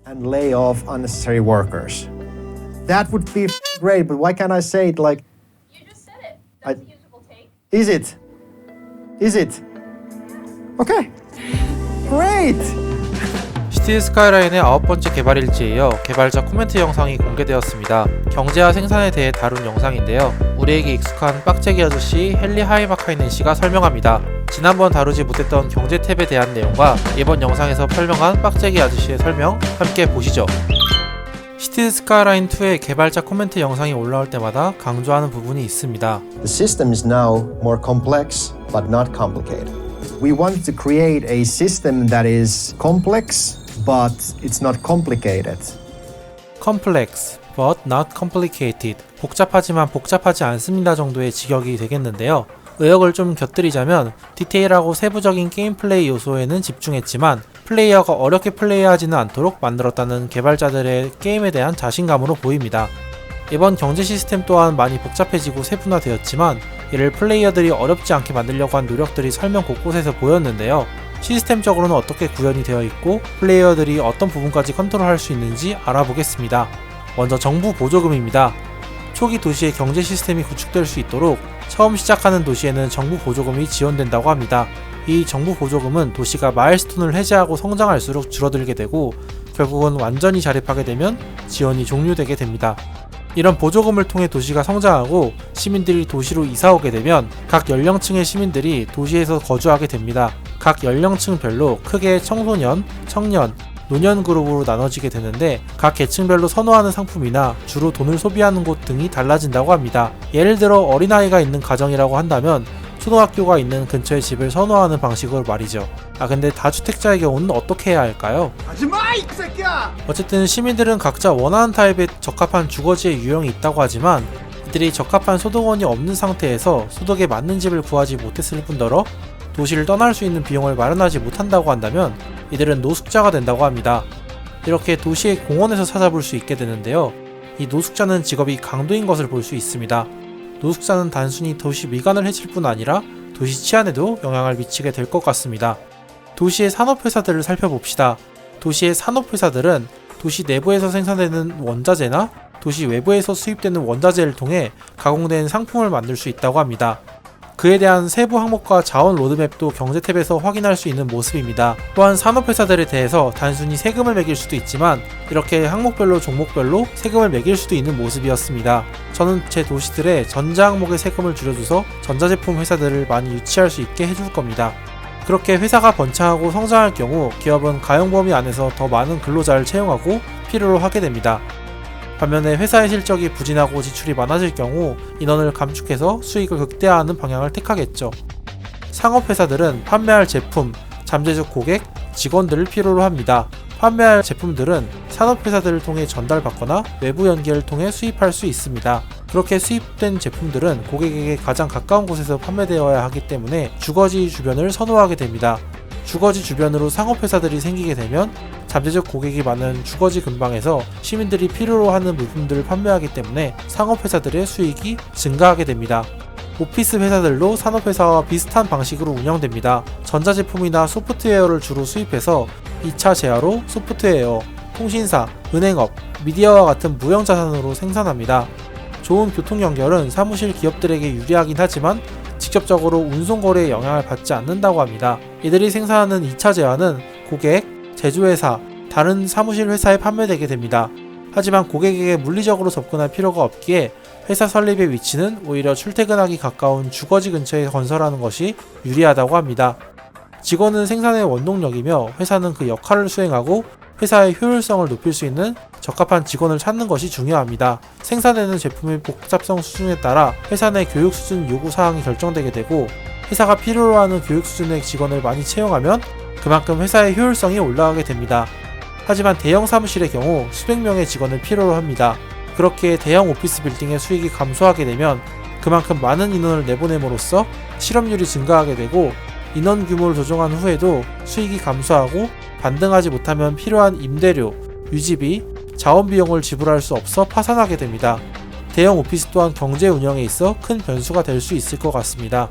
and lay off unnecessary workers. That would be great, but why can't I say it like... You just said it. That's a usable take. Is it? Is it? Okay. Great! 시티 스카이라인의 9번째 개발일지에 이어 개발자 코멘트 영상이 공개되었습니다. 경제와 생산에 대해 다룬 영상인데요. 우리에게 익숙한 빡재기 아저씨 헨리 하이마카이넨 씨가 설명합니다. 지난번 다루지 못했던 경제 탭에 대한 내용과 이번 영상에서 설명한 빡재기 아저씨의 설명 함께 보시죠. 시티 스카이라인 2의 개발자 코멘트 영상이 올라올 때마다 강조하는 부분이 있습니다. The system is now more complex, but not complicated. We want to create a system that is complex, but it's not complicated. Complex, but not complicated. 복잡하지만 복잡하지 않습니다 정도의 직역이 되겠는데요. 의역을 좀 곁들이자면 디테일하고 세부적인 게임 플레이 요소에는 집중했지만 플레이어가 어렵게 플레이하지는 않도록 만들었다는 개발자들의 게임에 대한 자신감으로 보입니다. 이번 경제 시스템 또한 많이 복잡해지고 세분화되었지만 이를 플레이어들이 어렵지 않게 만들려고 한 노력들이 설명 곳곳에서 보였는데요. 시스템적으로는 어떻게 구현이 되어 있고 플레이어들이 어떤 부분까지 컨트롤할 수 있는지 알아보겠습니다. 먼저 정부 보조금입니다. 초기 도시의 경제 시스템이 구축될 수 있도록 처음 시작하는 도시에는 정부 보조금이 지원된다고 합니다. 이 정부 보조금은 도시가 마일스톤을 해제하고 성장할수록 줄어들게 되고 결국은 완전히 자립하게 되면 지원이 종료되게 됩니다. 이런 보조금을 통해 도시가 성장하고 시민들이 도시로 이사오게 되면 각 연령층의 시민들이 도시에서 거주하게 됩니다. 각 연령층별로 크게 청소년, 청년, 노년 그룹으로 나눠지게 되는데 각 계층별로 선호하는 상품이나 주로 돈을 소비하는 곳 등이 달라진다고 합니다. 예를 들어 어린아이가 있는 가정이라고 한다면 초등학교가 있는 근처의 집을 선호하는 방식으로 말이죠. 근데 다주택자의 경우는 어떻게 해야 할까요? 하지마 이 새끼야! 어쨌든 시민들은 각자 원하는 타입의 적합한 주거지의 유형이 있다고 하지만 이들이 적합한 소득원이 없는 상태에서 소득에 맞는 집을 구하지 못했을 뿐더러 도시를 떠날 수 있는 비용을 마련하지 못한다고 한다면 이들은 노숙자가 된다고 합니다. 이렇게 도시의 공원에서 찾아볼 수 있게 되는데요. 이 노숙자는 직업이 강도인 것을 볼 수 있습니다. 노숙자는 단순히 도시 미관을 해칠 뿐 아니라 도시 치안에도 영향을 미치게 될 것 같습니다. 도시의 산업회사들을 살펴봅시다. 도시의 산업회사들은 도시 내부에서 생산되는 원자재나 도시 외부에서 수입되는 원자재를 통해 가공된 상품을 만들 수 있다고 합니다. 그에 대한 세부 항목과 자원 로드맵도 경제 탭에서 확인할 수 있는 모습입니다. 또한 산업회사들에 대해서 단순히 세금을 매길 수도 있지만 이렇게 항목별로 종목별로 세금을 매길 수도 있는 모습이었습니다. 저는 제 도시들의 전자 항목의 세금을 줄여줘서 전자제품 회사들을 많이 유치할 수 있게 해줄 겁니다. 그렇게 회사가 번창하고 성장할 경우 기업은 가용 범위 안에서 더 많은 근로자를 채용하고 필요로 하게 됩니다. 반면에 회사의 실적이 부진하고 지출이 많아질 경우 인원을 감축해서 수익을 극대화하는 방향을 택하겠죠. 상업회사들은 판매할 제품, 잠재적 고객, 직원들을 필요로 합니다. 판매할 제품들은 산업회사들을 통해 전달받거나 외부 연계를 통해 수입할 수 있습니다. 그렇게 수입된 제품들은 고객에게 가장 가까운 곳에서 판매되어야 하기 때문에 주거지 주변을 선호하게 됩니다. 주거지 주변으로 상업회사들이 생기게 되면 잠재적 고객이 많은 주거지 근방에서 시민들이 필요로 하는 물품들을 판매하기 때문에 상업회사들의 수익이 증가하게 됩니다. 오피스 회사들도 산업회사와 비슷한 방식으로 운영됩니다. 전자제품이나 소프트웨어를 주로 수입해서 2차 재화로 소프트웨어, 통신사, 은행업, 미디어와 같은 무형자산으로 생산합니다. 좋은 교통 연결은 사무실 기업들에게 유리하긴 하지만 직접적으로 운송거래에 영향을 받지 않는다고 합니다. 이들이 생산하는 2차 재화는 고객, 제조회사, 다른 사무실 회사에 판매되게 됩니다. 하지만 고객에게 물리적으로 접근할 필요가 없기에 회사 설립의 위치는 오히려 출퇴근하기 가까운 주거지 근처에 건설하는 것이 유리하다고 합니다. 직원은 생산의 원동력이며 회사는 그 역할을 수행하고 회사의 효율성을 높일 수 있는 적합한 직원을 찾는 것이 중요합니다. 생산되는 제품의 복잡성 수준에 따라 회사 내 교육 수준 요구사항이 결정되게 되고 회사가 필요로 하는 교육 수준의 직원을 많이 채용하면 그만큼 회사의 효율성이 올라가게 됩니다. 하지만 대형 사무실의 경우 수백 명의 직원을 필요로 합니다. 그렇게 대형 오피스 빌딩의 수익이 감소하게 되면 그만큼 많은 인원을 내보냄으로써 실업률이 증가하게 되고 인원 규모를 조정한 후에도 수익이 감소하고 반등하지 못하면 필요한 임대료, 유지비, 자원 비용을 지불할 수 없어 파산하게 됩니다. 대형 오피스 또한 경제 운영에 있어 큰 변수가 될 수 있을 것 같습니다.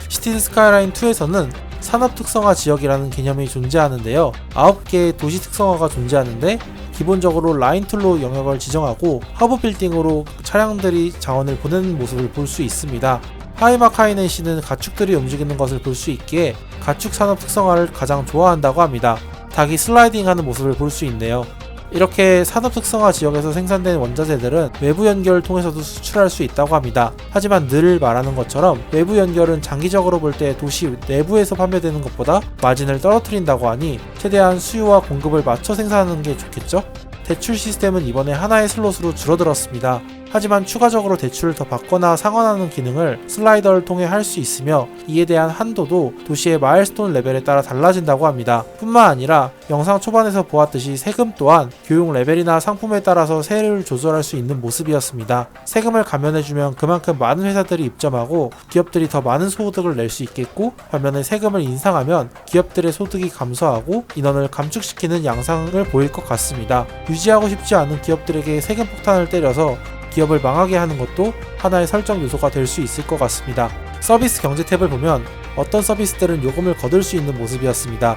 시티 스카이라인 2에서는 산업 특성화 지역이라는 개념이 존재하는데요. 9개의 도시 특성화가 존재하는데 기본적으로 라인 툴로 영역을 지정하고 허브 빌딩으로 차량들이 자원을 보내는 모습을 볼 수 있습니다. 하이마카이넨시는 가축들이 움직이는 것을 볼 수 있기에 가축 산업 특성화를 가장 좋아한다고 합니다. 닭이 슬라이딩하는 모습을 볼 수 있네요. 이렇게 산업 특성화 지역에서 생산된 원자재들은 외부 연결을 통해서도 수출할 수 있다고 합니다. 하지만 늘 말하는 것처럼 외부 연결은 장기적으로 볼 때 도시 내부에서 판매되는 것보다 마진을 떨어뜨린다고 하니 최대한 수요와 공급을 맞춰 생산하는 게 좋겠죠? 대출 시스템은 이번에 하나의 슬롯으로 줄어들었습니다. 하지만 추가적으로 대출을 더 받거나 상환하는 기능을 슬라이더를 통해 할 수 있으며 이에 대한 한도도 도시의 마일스톤 레벨에 따라 달라진다고 합니다. 뿐만 아니라 영상 초반에서 보았듯이 세금 또한 교육 레벨이나 상품에 따라서 세율을 조절할 수 있는 모습이었습니다. 세금을 감면해주면 그만큼 많은 회사들이 입점하고 기업들이 더 많은 소득을 낼 수 있겠고, 반면에 세금을 인상하면 기업들의 소득이 감소하고 인원을 감축시키는 양상을 보일 것 같습니다. 유지하고 싶지 않은 기업들에게 세금 폭탄을 때려서 기업을 망하게 하는 것도 하나의 설정 요소가 될 수 있을 것 같습니다. 서비스 경제 탭을 보면 어떤 서비스들은 요금을 거둘 수 있는 모습이었습니다.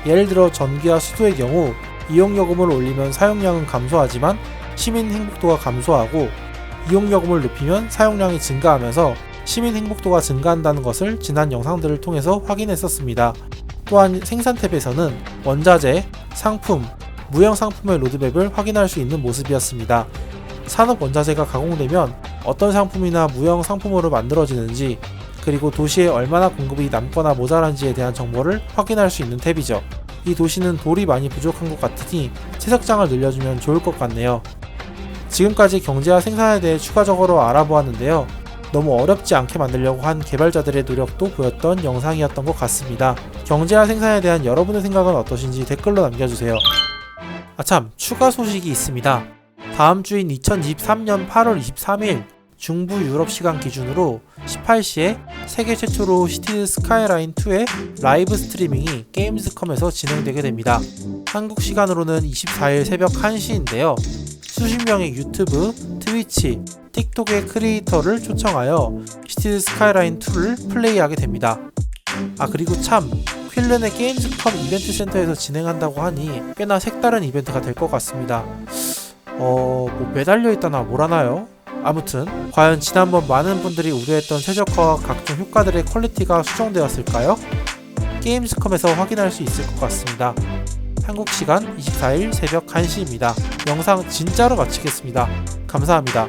예를 들어 전기와 수도의 경우 이용요금을 올리면 사용량은 감소하지만 시민 행복도가 감소하고, 이용요금을 높이면 사용량이 증가하면서 시민 행복도가 증가한다는 것을 지난 영상들을 통해서 확인했었습니다. 또한 생산 탭에서는 원자재, 상품, 무형 상품의 로드맵을 확인할 수 있는 모습이었습니다. 산업 원자재가 가공되면 어떤 상품이나 무형 상품으로 만들어지는지, 그리고 도시에 얼마나 공급이 남거나 모자란지에 대한 정보를 확인할 수 있는 탭이죠. 이 도시는 돌이 많이 부족한 것 같으니 채석장을 늘려주면 좋을 것 같네요. 지금까지 경제와 생산에 대해 추가적으로 알아보았는데요. 너무 어렵지 않게 만들려고 한 개발자들의 노력도 보였던 영상이었던 것 같습니다. 경제와 생산에 대한 여러분의 생각은 어떠신지 댓글로 남겨주세요. 아참, 추가 소식이 있습니다. 다음 주인 2023년 8월 23일 중부 유럽 시간 기준으로 18시에 세계 최초로 시티즈 스카이라인 2의 라이브 스트리밍이 게임즈컴에서 진행되게 됩니다. 한국 시간으로는 24일 새벽 1시인데요. 수십 명의 유튜브, 트위치, 틱톡의 크리에이터를 초청하여 시티즈 스카이라인 2를 플레이하게 됩니다. 그리고 참, 퀼른의 게임즈컴 이벤트 센터에서 진행한다고 하니 꽤나 색다른 이벤트가 될 것 같습니다. 매달려 있다나 뭐라나요? 아무튼 과연 지난번 많은 분들이 우려했던 최적화와 각종 효과들의 퀄리티가 수정되었을까요? 게임스컴에서 확인할 수 있을 것 같습니다. 한국 시간 24일 새벽 1시입니다. 영상 진짜로 마치겠습니다. 감사합니다.